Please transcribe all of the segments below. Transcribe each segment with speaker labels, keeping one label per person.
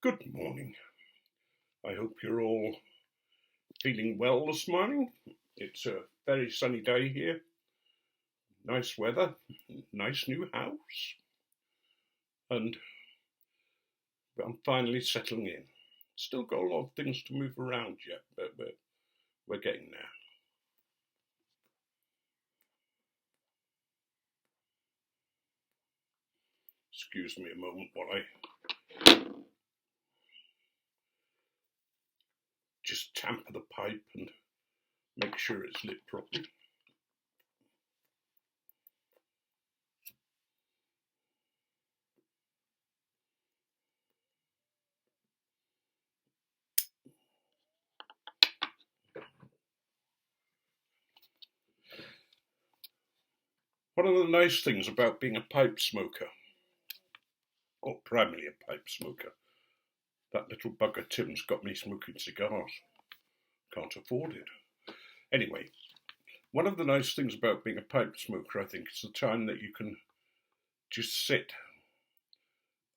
Speaker 1: Good morning. I hope you're all feeling well this morning. It's a very sunny day here. Nice weather, nice new house, and I'm finally settling in. Still got a lot of things to move around yet, but we're getting there. Excuse me a moment while I just tamper the pipe and make sure it's lit properly. One of the nice things about being a pipe smoker, or primarily a pipe smoker, that little bugger Tim's got me smoking cigars. Can't afford it. Anyway, one of the nice things about being a pipe smoker, I think, is the time that you can just sit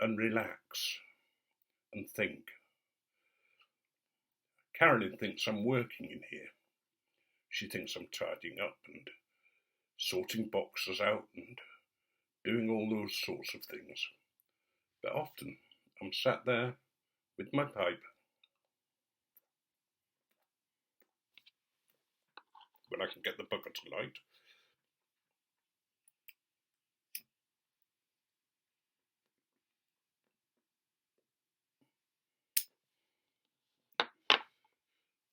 Speaker 1: and relax and think. Carolyn thinks I'm working in here. She thinks I'm tidying up and sorting boxes out and doing all those sorts of things. But often I'm sat there with my pipe when I can get the bugger to light.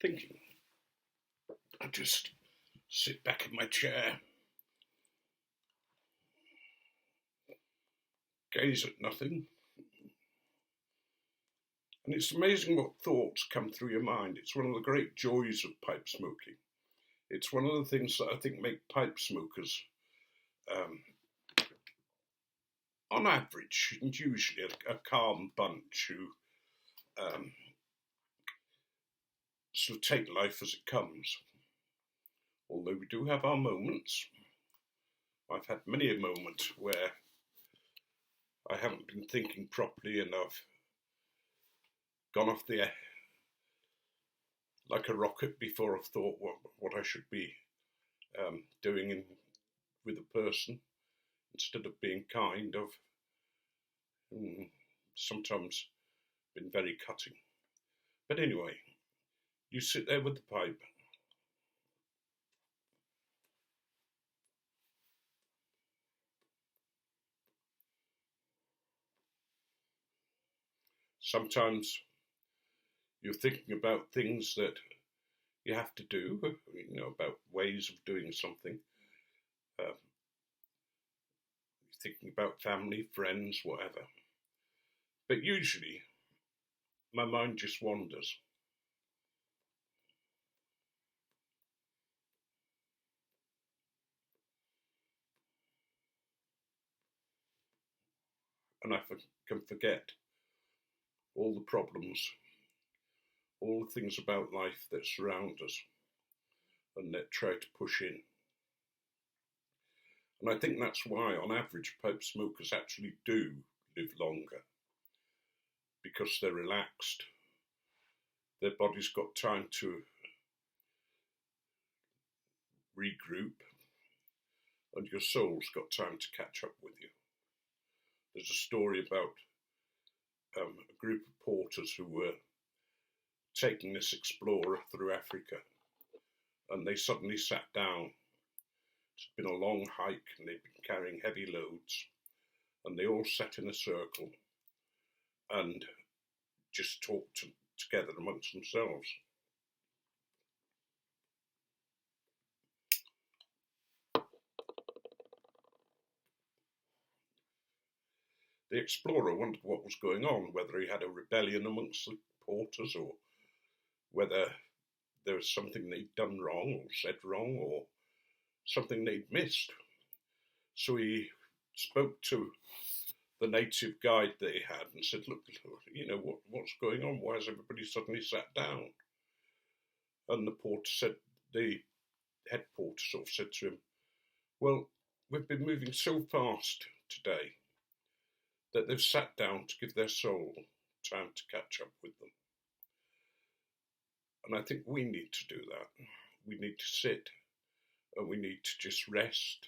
Speaker 1: Thinking. I just sit back in my chair, gaze at nothing, and it's amazing what thoughts come through your mind. It's one of the great joys of pipe smoking. It's one of the things that I think make pipe smokers, on average, and usually a calm bunch who sort of take life as it comes. Although we do have our moments. I've had many a moment where I haven't been thinking properly and I've gone off the air like a rocket before I've thought what I should be doing with a person, instead of being kind of sometimes been very cutting. But anyway, you sit there with the pipe. Sometimes you're thinking about things that you have to do, about ways of doing something. Thinking about family, friends, whatever. But usually, my mind just wanders. And I can forget all the problems, all the things about life that surround us and that try to push in. And I think that's why, on average, pipe smokers actually do live longer, because they're relaxed, their body's got time to regroup, and your soul's got time to catch up with you. There's a story about a group of porters who were taking this explorer through Africa, and they suddenly sat down. It's been a long hike and they've been carrying heavy loads, and they all sat in a circle and just talked together amongst themselves. The explorer wondered what was going on, whether he had a rebellion amongst the porters, or whether there was something they'd done wrong or said wrong, or something they'd missed. So he spoke to the native guide that he had and said, look, what's going on? Why has everybody suddenly sat down? And the head porter sort of said to him, well, we've been moving so fast today that they've sat down to give their soul time to catch up with them. And I think we need to do that. We need to sit and we need to just rest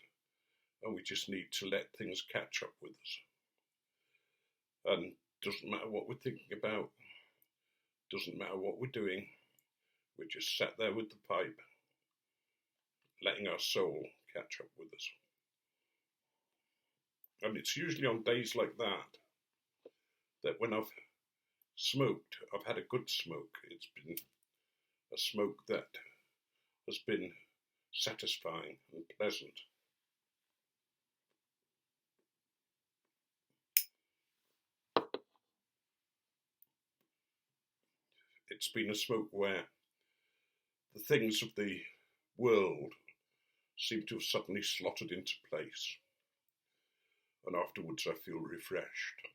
Speaker 1: and we just need to let things catch up with us. And doesn't matter what we're thinking about, doesn't matter what we're doing, we're just sat there with the pipe, letting our soul catch up with us. And it's usually on days like that when I've smoked, I've had a good smoke. It's been a smoke that has been satisfying and pleasant. It's been a smoke where the things of the world seem to have suddenly slotted into place, and afterwards I feel refreshed.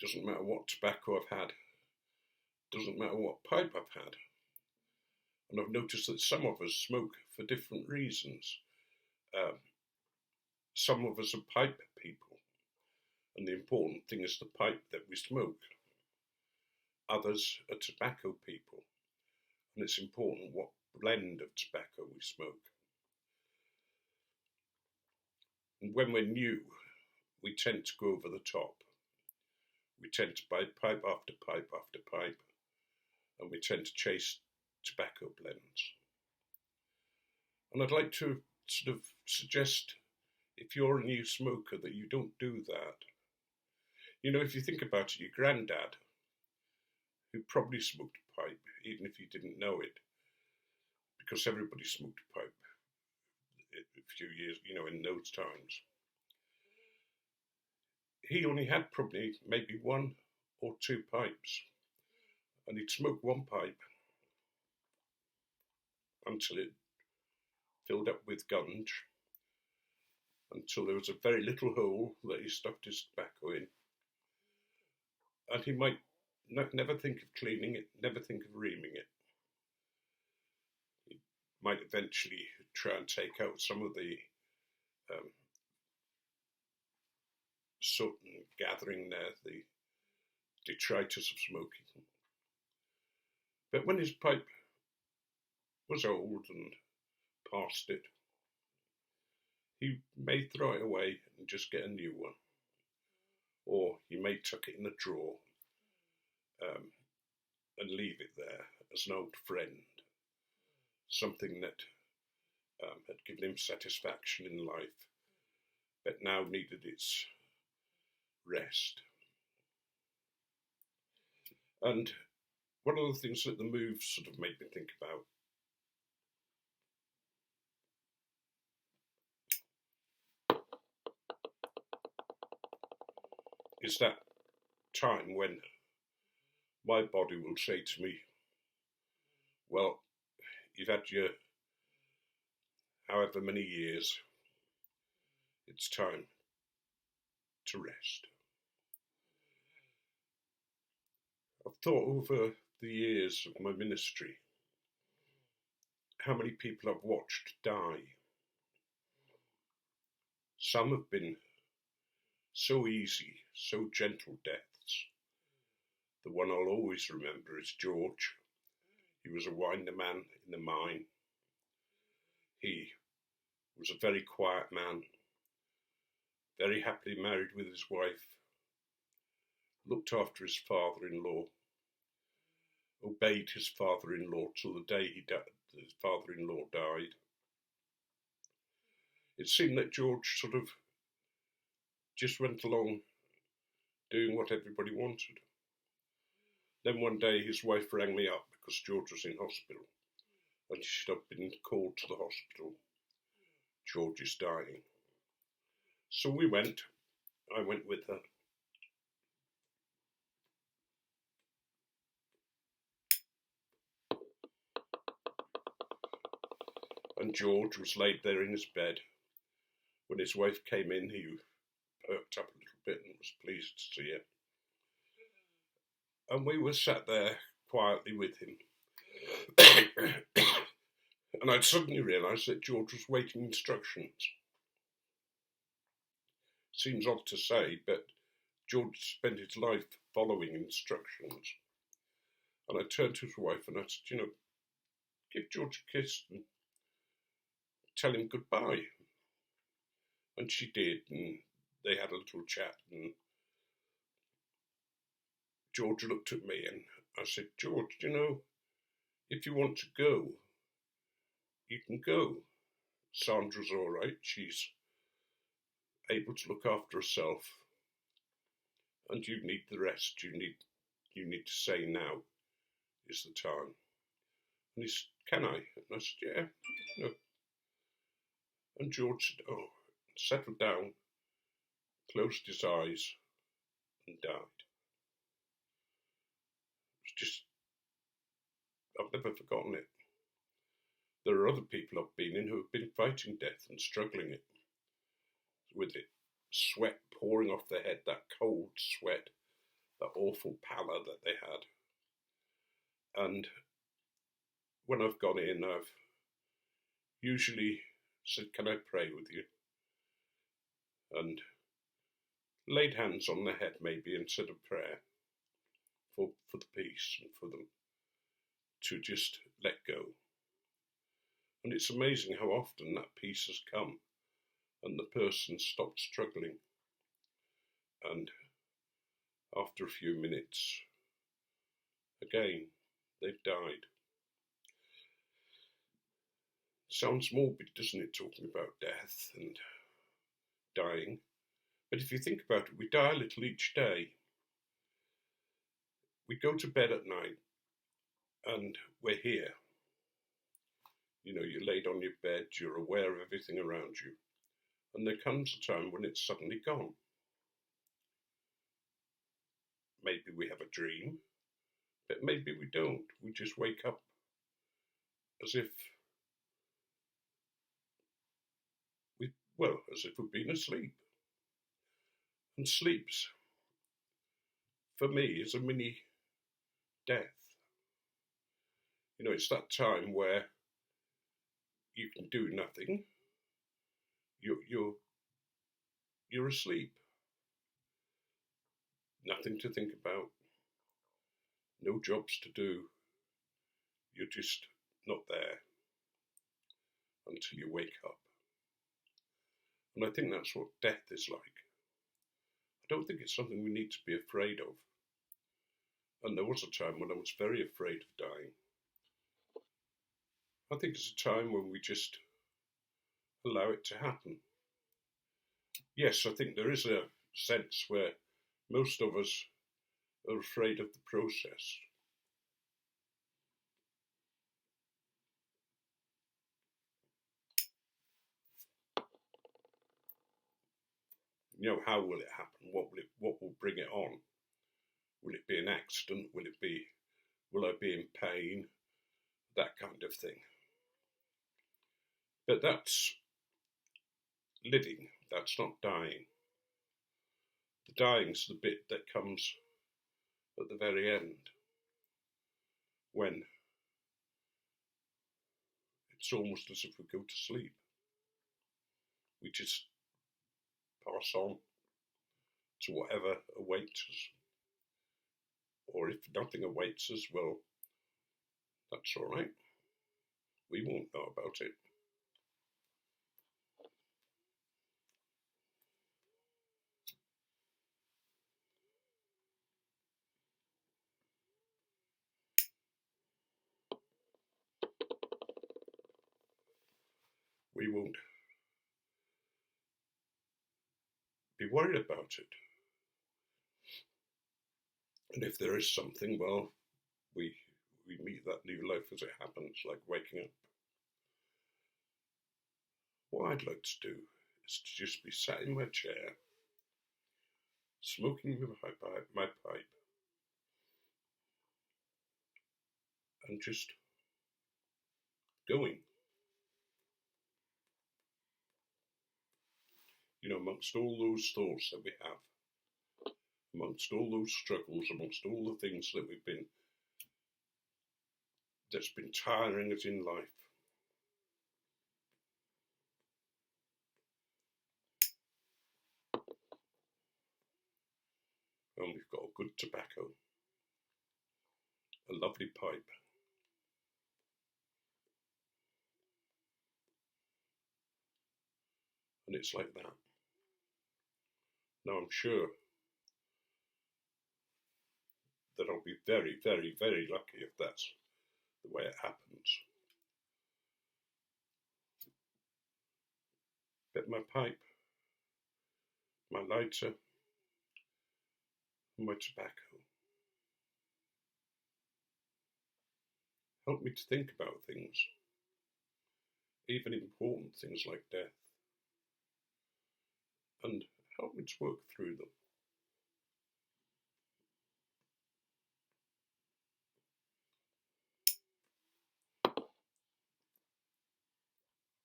Speaker 1: Doesn't matter what tobacco I've had, doesn't matter what pipe I've had. And I've noticed that some of us smoke for different reasons. Some of us are pipe people, and the important thing is the pipe that we smoke. Others are tobacco people, and it's important what blend of tobacco we smoke. And when we're new, we tend to go over the top. We tend to buy pipe after pipe after pipe, and we tend to chase tobacco blends. And I'd like to sort of suggest, if you're a new smoker, that you don't do that. You know, if you think about it, your granddad, who probably smoked a pipe, even if you didn't know it, because everybody smoked a pipe a few years, you know, in those times. He only had probably maybe 1 or 2 pipes, and he'd smoke one pipe until it filled up with gunge, until there was a very little hole that he stuffed his tobacco in. And he might never think of cleaning it, never think of reaming it. He might eventually try and take out some of the soot and gathering there, the detritus of smoking. But when his pipe was old and past it, he may throw it away and just get a new one. Or he may tuck it in a drawer and leave it there as an old friend, something that had given him satisfaction in life, but now needed its rest. And one of the things that the move sort of made me think about is that time when my body will say to me, well, you've had your however many years, it's time to rest. I've thought over the years of my ministry how many people I've watched die. Some have been so easy, so gentle deaths. The one I'll always remember is George. He was a winder man in the mine. He was a very quiet man, very happily married with his wife, looked after his father-in-law, obeyed his father-in-law till the day his father-in-law died. It seemed that George sort of just went along doing what everybody wanted. Then one day his wife rang me up because George was in hospital and she'd have been called to the hospital. George is dying. So we went. I went with her. And George was laid there in his bed. When his wife came in, he perked up a little bit and was pleased to see her. And we were sat there quietly with him. And I'd suddenly realised that George was waiting instructions. Seems odd to say, but George spent his life following instructions. And I turned to his wife and I said, give George a kiss and tell him goodbye. And she did, and they had a little chat, and George looked at me and I said, George, if you want to go, you can go. Sandra's all right. She's able to look after herself. And you need the rest. You need to say now is the time. And he said, can I? And I said, yeah. No. And George said, settled down, closed his eyes, and died. It's just, I've never forgotten it. There are other people I've been in who have been fighting death and struggling it with it. Sweat pouring off their head, that cold sweat, that awful pallor that they had. And when I've gone in, I've usually said, can I pray with you? And laid hands on their head maybe and said a prayer for the peace and for them to just let go. And it's amazing how often that peace has come and the person stopped struggling. And after a few minutes, again, they've died. Sounds morbid, doesn't it, talking about death and dying? But if you think about it, we die a little each day. We go to bed at night and we're here. You're laid on your bed, you're aware of everything around you. And there comes a time when it's suddenly gone. Maybe we have a dream, but maybe we don't. We just wake up as if we've been asleep. And sleeps, for me, is a mini death. It's that time where you can do nothing. You're asleep. Nothing to think about. No jobs to do. You're just not there until you wake up. And I think that's what death is like. I don't think it's something we need to be afraid of. And there was a time when I was very afraid of dying. I think it's a time when we just allow it to happen. Yes, I think there is a sense where most of us are afraid of the process. How will it happen? What will bring it on? Will it be an accident? Will I be in pain? That kind of thing. But that's living, that's not dying. The dying's the bit that comes at the very end, when it's almost as if we go to sleep. We just pass on to whatever awaits us. Or if nothing awaits us, well, that's all right. We won't know about it. We won't be worried about it. And if there is something, well, we meet that new life as it happens, like waking up. What I'd like to do is to just be sat in my chair, smoking my pipe, and just going. Amongst all those thoughts that we have, amongst all those struggles, amongst all the things that's been tiring us in life. and we've got a good tobacco, a lovely pipe. And it's like that. Now I'm sure that I'll be very, very, very lucky if that's the way it happens. But my pipe, my lighter, and my tobacco help me to think about things, even important things like death, and help me to work through them.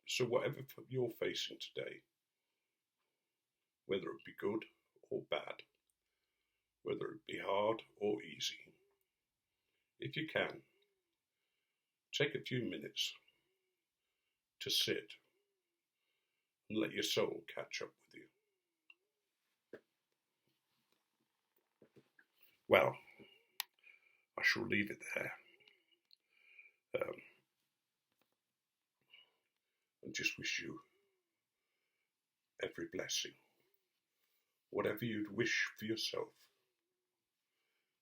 Speaker 1: So whatever you're facing today, whether it be good or bad, whether it be hard or easy, if you can, take a few minutes to sit and let your soul catch up with you. Well, I shall leave it there. And just wish you every blessing. Whatever you'd wish for yourself,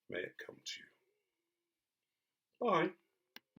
Speaker 1: may it come to you. Bye.